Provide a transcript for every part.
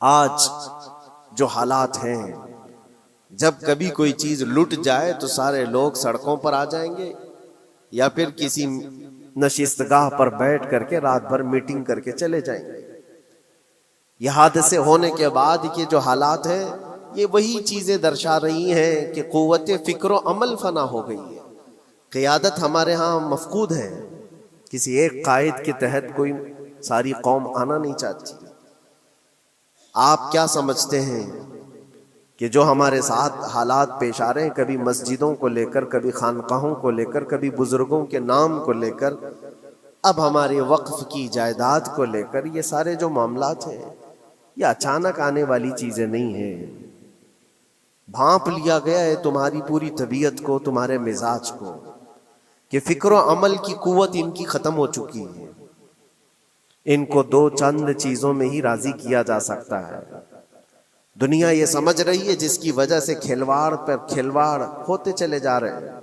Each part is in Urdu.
آج جو حالات ہیں، جب کبھی کوئی چیز لٹ جائے تو سارے لوگ سڑکوں پر آ جائیں گے، یا پھر کسی نشستگاہ پر بیٹھ کر کے رات بھر میٹنگ کر کے چلے جائیں گے۔ یہ حادثے ہونے کے بعد کے جو حالات ہیں، یہ وہی چیزیں درشا رہی ہیں کہ قوت فکر و عمل فنا ہو گئی ہے۔ قیادت ہمارے ہاں مفقود ہے، کسی ایک قائد کے تحت کوئی ساری قوم آنا نہیں چاہتی۔ آپ کیا سمجھتے ہیں کہ جو ہمارے ساتھ حالات پیش آ رہے ہیں، کبھی مسجدوں کو لے کر، کبھی خانقاہوں کو لے کر، کبھی بزرگوں کے نام کو لے کر، اب ہمارے وقف کی جائیداد کو لے کر، یہ سارے جو معاملات ہیں یہ اچانک آنے والی چیزیں نہیں ہیں۔ بھانپ لیا گیا ہے تمہاری پوری طبیعت کو، تمہارے مزاج کو، کہ فکر و عمل کی قوت ان کی ختم ہو چکی ہے۔ ان کو دو چند چیزوں میں ہی راضی کیا جا سکتا ہے۔ دنیا یہ سمجھ رہی ہے، جس کی وجہ سے کھلواڑ پر کھلواڑ ہوتے چلے جا رہے ہیں،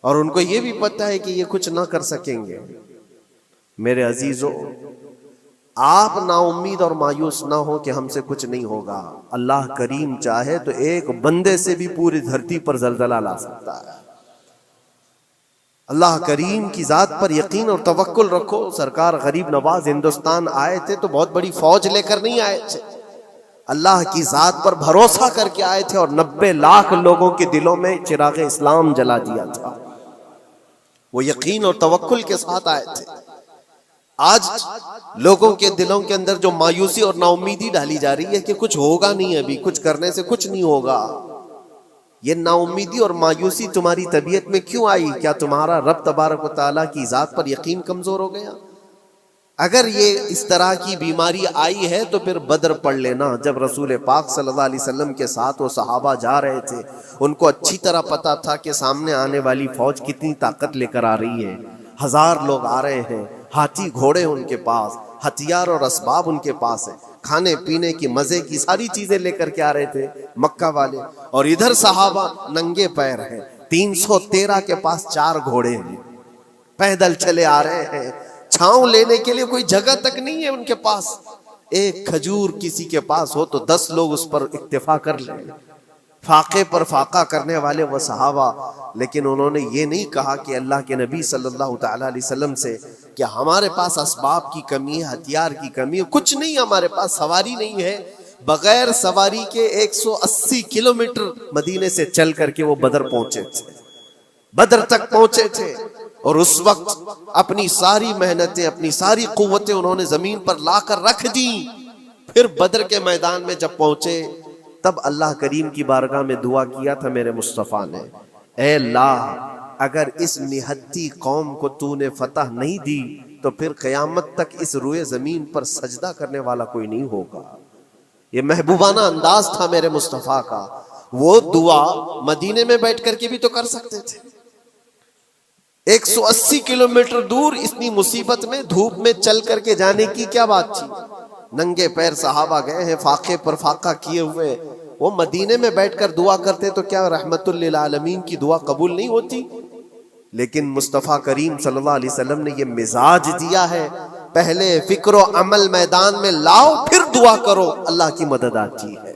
اور ان کو یہ بھی پتہ ہے کہ یہ کچھ نہ کر سکیں گے۔ میرے عزیزو، آپ نا امید اور مایوس نہ ہو کہ ہم سے کچھ نہیں ہوگا۔ اللہ کریم چاہے تو ایک بندے سے بھی پوری دھرتی پر زلزلہ لا سکتا ہے۔ اللہ کریم کی ذات پر یقین اور توکل رکھو۔ سرکار غریب نواز ہندوستان آئے تھے تو بہت بڑی فوج لے کر نہیں آئے تھے، اللہ کی ذات پر بھروسہ کر کے آئے تھے، اور 90 لاکھ لوگوں کے دلوں میں چراغ اسلام جلا دیا تھا۔ وہ یقین اور توکل کے ساتھ آئے تھے۔ آج لوگوں کے دلوں کے اندر جو مایوسی اور نا امیدی ڈالی جا رہی ہے کہ کچھ ہوگا نہیں، ابھی کچھ کرنے سے کچھ نہیں ہوگا، یہ نا امیدی اور مایوسی تمہاری طبیعت میں کیوں آئی؟ کیا تمہارا رب تبارک و تعالیٰ کی ذات پر یقین کمزور ہو گیا؟ اگر یہ اس طرح کی بیماری آئی ہے تو پھر بدر پڑھ لینا۔ جب رسول پاک صلی اللہ علیہ وسلم کے ساتھ وہ صحابہ جا رہے تھے، ان کو اچھی طرح پتا تھا کہ سامنے آنے والی فوج کتنی طاقت لے کر آ رہی ہے۔ 1000 لوگ آ رہے ہیں، ہاتھی گھوڑے ان کے پاس، ہتھیار اور اسباب ان کے پاس ہے، کھانے پینے کی مزے کی ساری چیزیں لے کر کے آ رہے تھے مکہ والے، اور ادھر صحابہ ننگے پیر ہیں۔ 313 کے پاس 4 گھوڑے ہیں، پیدل چلے آ رہے ہیں، چھاؤں لینے کے لیے کوئی جگہ تک نہیں ہے ان کے پاس۔ ایک کھجور کسی کے پاس ہو تو 10 لوگ اس پر اکتفا کر لیں۔ فاقے پر فاقہ کرنے والے وہ صحابہ، لیکن انہوں نے یہ نہیں کہا کہ اللہ کے نبی صلی اللہ تعالیٰ علیہ وسلم سے کہ ہمارے پاس اسباب کی کمی ہے، ہتھیار کی کمی ہے، کچھ نہیں، ہمارے پاس سواری نہیں ہے۔ بغیر سواری کے 180 کلومیٹر مدینے سے چل کر کے وہ بدر پہنچے تھے، بدر تک پہنچے تھے، اور اس وقت اپنی ساری محنتیں، اپنی ساری قوتیں انہوں نے زمین پر لا کر رکھ دی۔ پھر بدر کے میدان میں جب پہنچے تب اللہ کریم کی بارگاہ میں دعا کیا تھا میرے مصطفیٰ نے، اے اللہ، اگر اس نہتی قوم کو تو نے فتح نہیں دی تو پھر قیامت تک اس روئے زمین پر سجدہ کرنے والا کوئی نہیں ہوگا۔ یہ محبوبانہ انداز تھا میرے مصطفیٰ کا۔ وہ دعا مدینے میں بیٹھ کر کے بھی تو کر سکتے تھے۔ 180 کلومیٹر دور اتنی مصیبت میں دھوپ میں چل کر کے جانے کی کیا بات تھی؟ ننگے پیر صحابہ گئے ہیں، فاقے پر فاقہ کیے ہوئے، وہ مدینے میں بیٹھ کر دعا کرتے تو کیا رحمت للعالمین کی دعا قبول نہیں ہوتی؟ لیکن مصطفیٰ کریم صلی اللہ علیہ وسلم نے یہ مزاج دیا ہے، پہلے فکر و عمل میدان میں لاؤ، پھر دعا کرو، اللہ کی مدد آتی ہے۔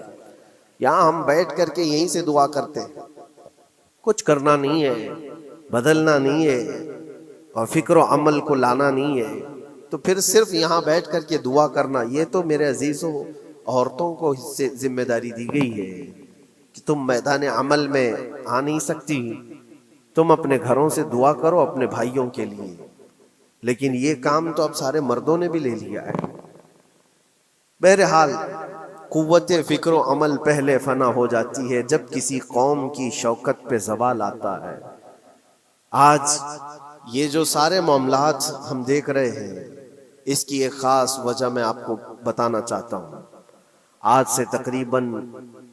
یہاں ہم بیٹھ کر کے یہیں سے دعا کرتے ہیں، کچھ کرنا نہیں ہے، بدلنا نہیں ہے، اور فکر و عمل کو لانا نہیں ہے، تو پھر صرف یہاں بیٹھ کر کے دعا کرنا، یہ تو میرے عزیزوں عورتوں کو اس سے ذمہ داری دی گئی ہے کہ تم میدان عمل میں آ نہیں سکتی، تم اپنے گھروں سے دعا کرو اپنے بھائیوں کے لیے، لیکن یہ کام تو اب سارے مردوں نے بھی لے لیا ہے۔ بہرحال قوت فکر و عمل پہلے فنا ہو جاتی ہے جب کسی قوم کی شوکت پہ زوال آتا ہے۔ آج یہ جو سارے معاملات ہم دیکھ رہے ہیں، اس کی ایک خاص وجہ میں آپ کو بتانا چاہتا ہوں۔ آج سے تقریباً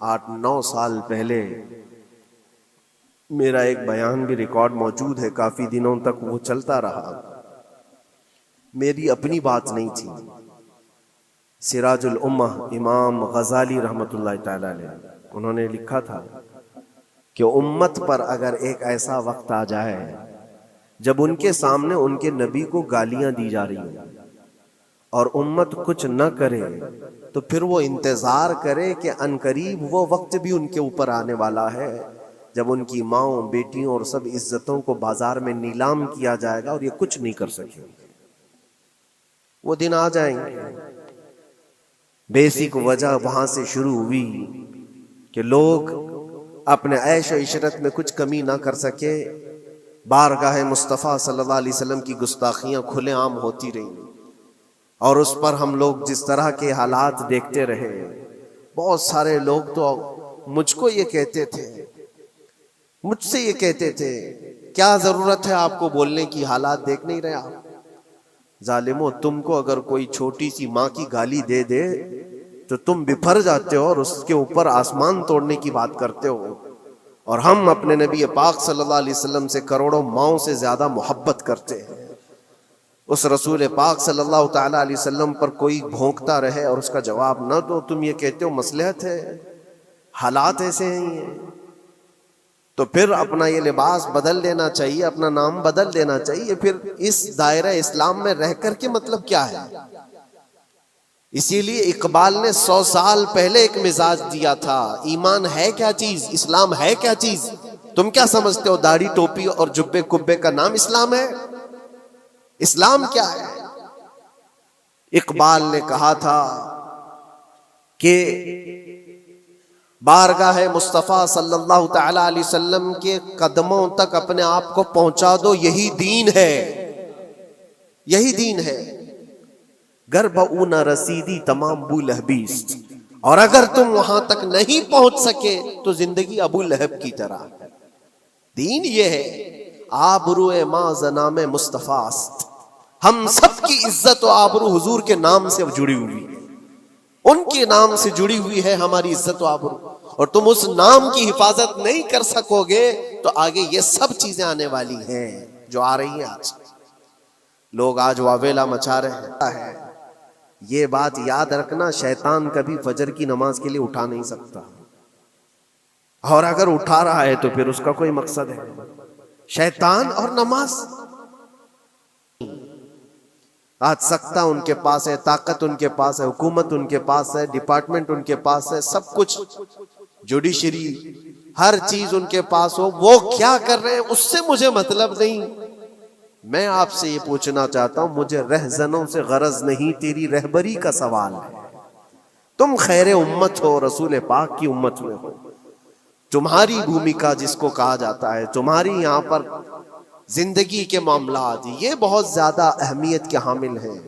8-9 سال پہلے میرا ایک بیان بھی ریکارڈ موجود ہے، کافی دنوں تک وہ چلتا رہا، میری اپنی بات نہیں تھی۔ سراج الامہ امام غزالی رحمۃ اللہ تعالی علیہ، انہوں نے لکھا تھا کہ امت پر اگر ایک ایسا وقت آ جائے جب ان کے سامنے ان کے نبی کو گالیاں دی جا رہی ہوں، اور امت کچھ نہ کرے تو پھر وہ انتظار کرے کہ عنقریب وہ وقت بھی ان کے اوپر آنے والا ہے جب ان کی ماؤں بیٹیوں اور سب عزتوں کو بازار میں نیلام کیا جائے گا اور یہ کچھ نہیں کر سکیں گے. وہ دن آ جائیں گے. بیسک وجہ وہاں سے شروع ہوئی کہ لوگ اپنے عیش و عشرت میں کچھ کمی نہ کر سکے. بارگاہ مصطفیٰ صلی اللہ علیہ وسلم کی گستاخیاں کھلے عام ہوتی رہیں اور اس پر ہم لوگ جس طرح کے حالات دیکھتے رہے. بہت سارے لوگ تو مجھ کو یہ کہتے تھے، مجھ سے یہ کہتے تھے کیا ضرورت ہے آپ کو بولنے کی، حالات دیکھ نہیں رہے آپ؟ ظالمو، تم کو اگر کوئی چھوٹی سی ماں کی گالی دے دے تو تم بپھر جاتے ہو اور اس کے اوپر آسمان توڑنے کی بات کرتے ہو، اور ہم اپنے نبی پاک صلی اللہ علیہ وسلم سے کروڑوں ماؤں سے زیادہ محبت کرتے ہیں. اس رسول پاک صلی اللہ تعالی علیہ وسلم پر کوئی بھونکتا رہے اور اس کا جواب نہ دو، تم یہ کہتے ہو مصلحت ہے. حالات ایسے ہیں. تو پھر اپنا یہ لباس بدل لینا چاہیے، اپنا نام بدل دینا چاہیے. پھر اس دائرہ اسلام میں رہ کر کے مطلب کیا ہے؟ اسی لیے اقبال نے 100 سال پہلے ایک مزاج دیا تھا. ایمان ہے کیا چیز؟ اسلام ہے کیا چیز؟ تم کیا سمجھتے ہو داڑھی ٹوپی اور جبے کبے کا نام اسلام ہے؟ اسلام کیا ہے؟ اقبال نے کہا تھا کہ بارگاہ مصطفیٰ صلی اللہ تعالی علیہ وسلم کے قدموں تک اپنے آپ کو پہنچا دو، یہی دین ہے، یہی دین ہے. گر بہو نہ رسیدی تمام ابو لہبیس، اور اگر تم وہاں تک نہیں پہنچ سکے تو زندگی ابو لہب کی طرح. دین یہ ہے آبرو ماں زنام مصطفیٰ است. ہم سب کی عزت و آبرو حضور کے نام سے جڑی ہوئی ہے، ان کے نام سے جڑی ہوئی ہے ہماری عزت و آبرو. اور تم اس نام کی حفاظت نہیں کر سکو گے تو آگے یہ سب چیزیں آنے والی ہیں جو آ رہی ہیں. آج لوگ آج واویلا مچا رہے ہیں. یہ بات یاد رکھنا، شیطان کبھی فجر کی نماز کے لیے اٹھا نہیں سکتا، اور اگر اٹھا رہا ہے تو پھر اس کا کوئی مقصد ہے. شیطان اور نماز، آج سختہ ان کے پاس ہے، طاقت ان کے پاس ہے، حکومت ان کے پاس ہے، ڈپارٹمنٹ ان کے پاس ہے، سب کچھ، جوڈیشری، ہر چیز ان کے پاس ہو. وہ کیا کر رہے ہیں اس سے مجھے مطلب نہیں. میں آپ سے یہ پوچھنا چاہتا ہوں، مجھے رہزنوں سے غرض نہیں، تیری رہبری کا سوال ہے. تم خیر امت ہو، رسول پاک کی امت میں ہو. تمہاری بھومکا جس کو کہا جاتا ہے، تمہاری یہاں پر زندگی کے معاملات یہ بہت زیادہ اہمیت کے حامل ہیں.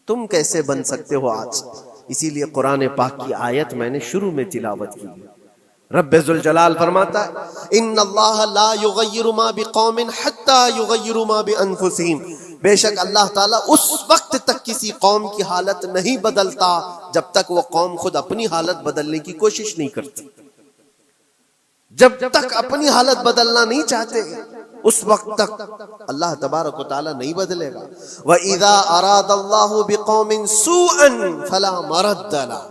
تم کیسے بن سکتے ہو آج؟ اسی لیے قرآن پاک کی آیت میں نے شروع میں تلاوت کی. رب ذوالجلال فرماتا ہے ان اللہ لا یغیر ما بقوم حتی یغیروا ما بانفسہم. بے شک اللہ تعالیٰ اس وقت تک کسی قوم کی حالت نہیں بدلتا جب تک وہ قوم خود اپنی حالت بدلنے کی کوشش نہیں کرتی. جب تک اپنی حالت بدلنا نہیں چاہتے اس وقت تک اللہ تبارک و تعالیٰ نہیں بدلے گا. وَإِذَا أَرَادَ اللَّهُ بِقَوْمٍ سُوءًا فَلَا مَرَدَّ لَهُ.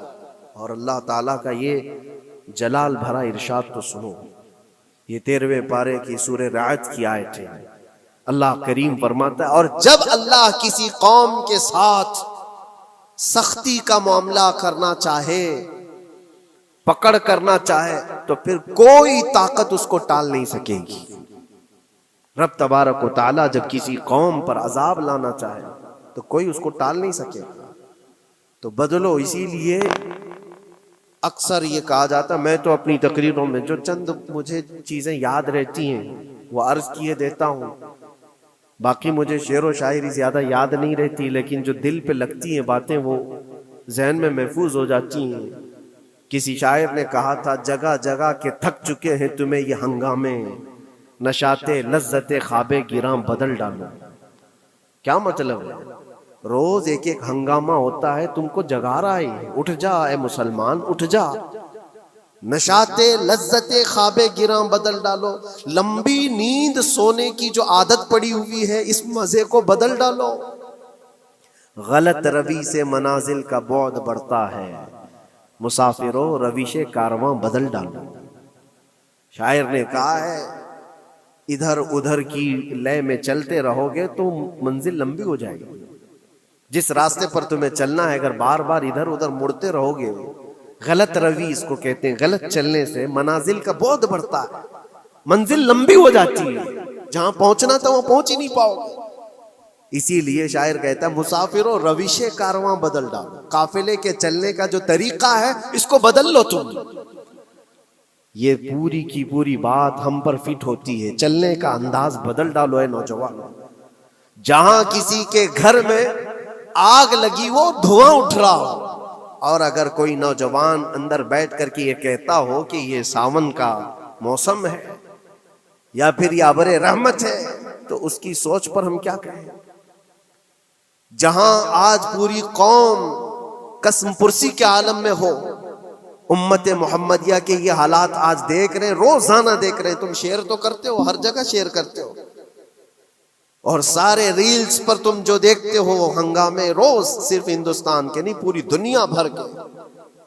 اور اللہ تعالیٰ کا یہ جلال بھرا ارشاد تو سنو. یہ 13ویں پارے کی سورہ رعد کی آیت ہے. اللہ کریم فرماتا ہے اور جب اللہ کسی قوم کے ساتھ سختی کا معاملہ کرنا چاہے، پکڑ کرنا چاہے، تو پھر کوئی طاقت اس کو ٹال نہیں سکے گی. رب تبارک و تعالیٰ جب کسی قوم پر عذاب لانا چاہے تو کوئی اس کو ٹال نہیں سکے گا. تو بدلو. اسی لیے اکثر یہ کہا جاتا، میں تو اپنی تقریروں میں جو چند مجھے چیزیں یاد رہتی ہیں وہ عرض کیے دیتا ہوں. باقی مجھے شعر و شاعری زیادہ یاد نہیں رہتی، لیکن جو دل پہ لگتی ہیں باتیں وہ ذہن میں محفوظ ہو جاتی ہیں. کسی شاعر نے کہا تھا جگہ جگہ کے تھک چکے ہیں تمہیں یہ ہنگامے، نشاتے لذت خواب گراں بدل ڈالو. کیا مطلب ہے؟ روز ایک ایک ہنگامہ ہوتا ہے، تم کو جگا رہا ہے. اٹھ جا اے مسلمان، اٹھ جا. نشاتے لذت خواب گراں بدل ڈالو. لمبی نیند سونے کی جو عادت پڑی ہوئی ہے اس مزے کو بدل ڈالو. غلط روی سے منازل کا بعد بڑھتا ہے، مسافروں روش کارواں بدل ڈالو. شاعر نے کہا ہے ادھر ادھر کی لے میں چلتے رہو گے تو منزل لمبی ہو جائے گی. جس راستے پر تمہیں چلنا ہے اگر بار بار ادھر ادھر مڑتے رہو گے، غلط روی اس کو کہتے ہیں، غلط چلنے سے منازل کا بعد بڑھتا ہے، منزل لمبی ہو جاتی ہے، جہاں پہنچنا تھا وہاں پہنچ ہی نہیں پاؤ گے۔ اسی لیے شاعر کہتا ہے مسافروں روش کارواں بدل ڈالو، قافلے کے چلنے کا جو طریقہ ہے اس کو بدل لو تم۔ یہ پوری کی پوری بات ہم پر فٹ ہوتی ہے، چلنے کا انداز بدل ڈالو اے نوجوان۔ جہاں کسی کے گھر میں آگ لگی ہو، دھواں اٹھ رہا ہو، اور اگر کوئی نوجوان اندر بیٹھ کر کے یہ کہتا ہو کہ یہ ساون کا موسم ہے یا پھر یہ ابر رحمت ہے، تو اس کی سوچ پر ہم کیا کہیں؟ جہاں آج پوری قوم قسم پرسی کے عالم میں ہو، امت محمدیہ کے یہ حالات آج دیکھ رہے ہیں، روزانہ دیکھ رہے ہیں۔ تم شیئر تو کرتے ہو، ہر جگہ شیئر کرتے ہو، اور سارے ریلز پر تم جو دیکھتے ہو ہنگامے روز، صرف ہندوستان کے نہیں پوری دنیا بھر کے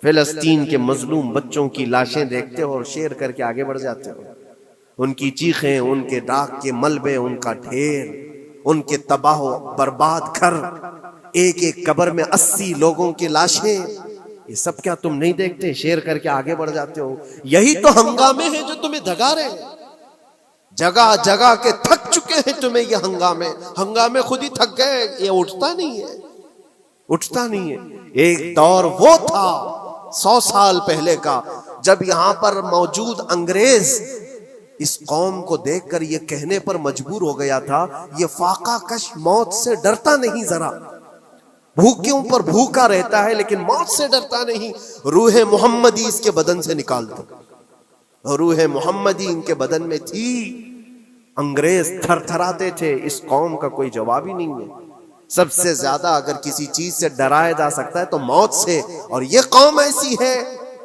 فلسطین کے مظلوم بچوں کی لاشیں دیکھتے ہو اور شیئر کر کے آگے بڑھ جاتے ہو۔ ان کی چیخیں، ان کے ڈاک کے ملبے، ان کا ڈھیر، ان کے تباہ و برباد گھر، ایک ایک قبر میں 80 لوگوں کی لاشیں، یہ سب کیا تم نہیں دیکھتے؟ شیئر کر کے آگے بڑھ جاتے ہو۔ یہی تو ہنگامے ہیں جو تمہیں دھگا رہے ہیں، جگہ جگہ کے تھک چکے ہیں تمہیں یہ ہنگامے خود ہی تھک گئے، یہ اٹھتا نہیں ہے۔ ایک دور وہ تھا 100 سال پہلے کا جب یہاں پر موجود انگریز اس قوم کو دیکھ کر یہ کہنے پر مجبور ہو گیا تھا، یہ فاقہ کش موت سے ڈرتا نہیں ذرا، بھوکیوں پر بھوکا رہتا ہے لیکن موت سے ڈرتا نہیں۔ روح محمدی اس کے بدن سے نکال دو، روح محمدی ان کے بدن میں تھی، انگریز تھر تھراتے تھے۔ اس قوم کا کوئی جواب ہی نہیں ہے۔ سب سے زیادہ اگر کسی چیز سے ڈرایا جا سکتا ہے تو موت سے، اور یہ قوم ایسی ہے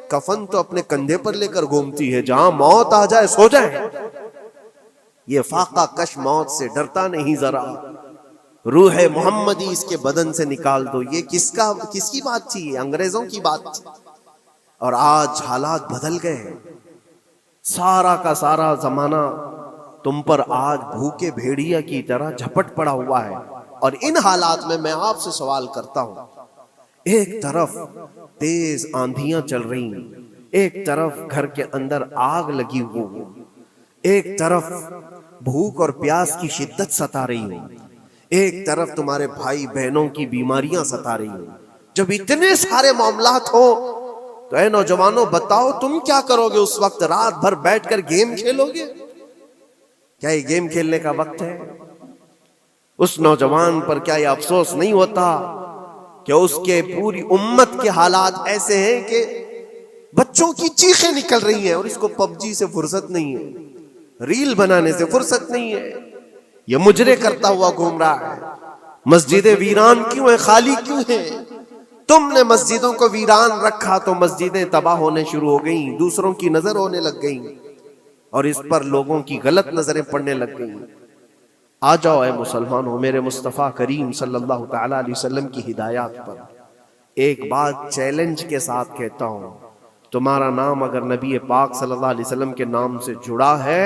کفن تو اپنے کندھے پر لے کر گھومتی ہے، جہاں موت آ جائے سو جائے۔ یہ فاقہ کش موت سے ڈرتا نہیں ذرا، روح محمدی اس کے بدن سے نکال دو۔ یہ کس کی بات تھی؟ انگریزوں کی بات تھی۔ اور آج حالات بدل گئے، سارا کا سارا زمانہ تم پر آج بھوکے بھیڑیا کی طرح جھپٹ پڑا ہوا ہے۔ اور ان حالات میں آپ سے سوال کرتا ہوں، ایک طرف تیز آندھیاں چل رہی ہیں، ایک طرف گھر کے اندر آگ لگی ہوئی، ایک طرف بھوک اور پیاس کی شدت ستا رہی ہے، ایک طرف تمہارے بھائی بہنوں کی بیماریاں ستا رہی ہیں۔ جب اتنے سارے معاملات ہو تو اے نوجوانوں بتاؤ تم کیا کرو گے اس وقت؟ رات بھر بیٹھ کر گیم کھیلو گے؟ کیا یہ گیم کھیلنے کا وقت ہے؟ اس نوجوان پر کیا یہ افسوس نہیں ہوتا کہ اس کے پوری امت کے حالات ایسے ہیں کہ بچوں کی چیخیں نکل رہی ہیں اور اس کو پب جی سے فرصت نہیں ہے، ریل بنانے سے فرصت نہیں ہے، یہ مجرے کرتا ہوا گھوم رہا ہے۔ مسجدیں ویران کیوں ہیں؟ خالی کیوں ہیں؟ تم نے مسجدوں کو ویران رکھا تو مسجدیں تباہ ہونے شروع ہو گئیں، دوسروں کی نظر ہونے لگ گئیں اور اس پر لوگوں کی غلط نظریں پڑنے لگ گئیں۔ آ جاؤ اے مسلمانوں، میرے مصطفیٰ کریم صلی اللہ تعالی علیہ وسلم کی ہدایات پر ایک بات چیلنج کے ساتھ کہتا ہوں، تمہارا نام اگر نبی پاک صلی اللہ علیہ وسلم کے نام سے جڑا ہے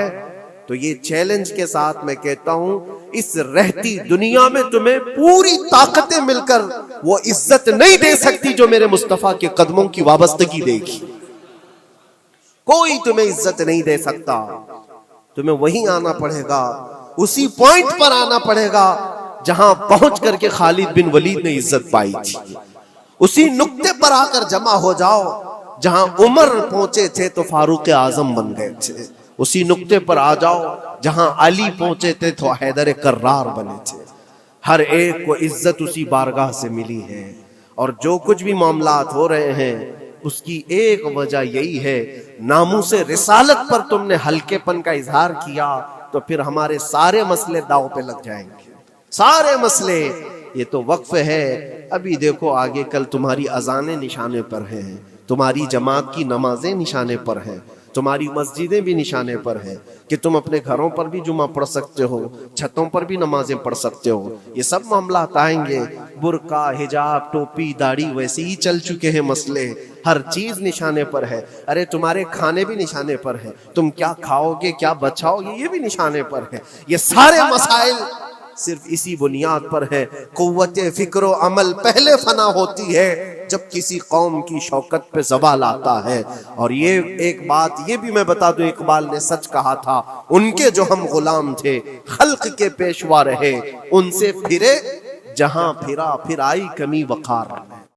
تو یہ چیلنج کے ساتھ میں کہتا ہوں، اس رہتی دنیا میں تمہیں پوری طاقتیں مل کر وہ عزت نہیں دے سکتی جو میرے مصطفیٰ کے قدموں کی وابستگی دے گی۔ کوئی تمہیں عزت نہیں دے سکتا، تمہیں وہیں آنا پڑے گا، اسی پوائنٹ پر آنا پڑے گا جہاں پہنچ کر کے خالد بن ولید نے عزت پائی تھی۔ اسی نقطے پر آ کر جمع ہو جاؤ جہاں عمر پہنچے تھے تو فاروق اعظم بن گئے تھے، اسی نقطے پر آ جاؤ جہاں علی پہنچے تھے تو حیدر کرار بنے تھے۔ ہر ایک کو عزت اسی بارگاہ سے ملی ہے، اور جو کچھ بھی معاملات ہو رہے ہیں اس کی ایک وجہ یہی ہے، ناموس رسالت پر تم نے ہلکے پن کا اظہار کیا تو پھر ہمارے سارے مسئلے داؤ پہ لگ جائیں گے، سارے مسئلے۔ یہ تو وقف ہے، ابھی دیکھو آگے کل تمہاری اذانیں نشانے پر ہیں، تمہاری جماعت کی نمازیں نشانے پر ہیں، تمہاری مسجدیں بھی نشانے پر ہیں کہ تم اپنے گھروں پر بھی جمعہ پڑھ سکتے ہو، چھتوں پر بھی نمازیں پڑھ سکتے ہو۔ یہ سب معاملات آئیں گے، برقع، حجاب، ٹوپی، داڑھی ویسے ہی چل چکے ہیں مسئلے، ہر چیز نشانے پر ہے۔ ارے تمہارے کھانے بھی نشانے پر ہیں، تم کیا کھاؤ گے، کیا بچاؤ گے، یہ بھی نشانے پر ہے۔ یہ سارے مسائل صرف اسی بنیاد پر ہے. قوت فکر و عمل پہلے فنا ہوتی ہے جب کسی قوم کی شوکت پہ زوال آتا ہے. اور یہ ایک بات یہ بھی میں بتا دوں، اقبال نے سچ کہا تھا، ان کے جو ہم غلام تھے خلق کے پیشوا رہے، ان سے پھرے جہاں پھرا پھر آئی کمی وقار.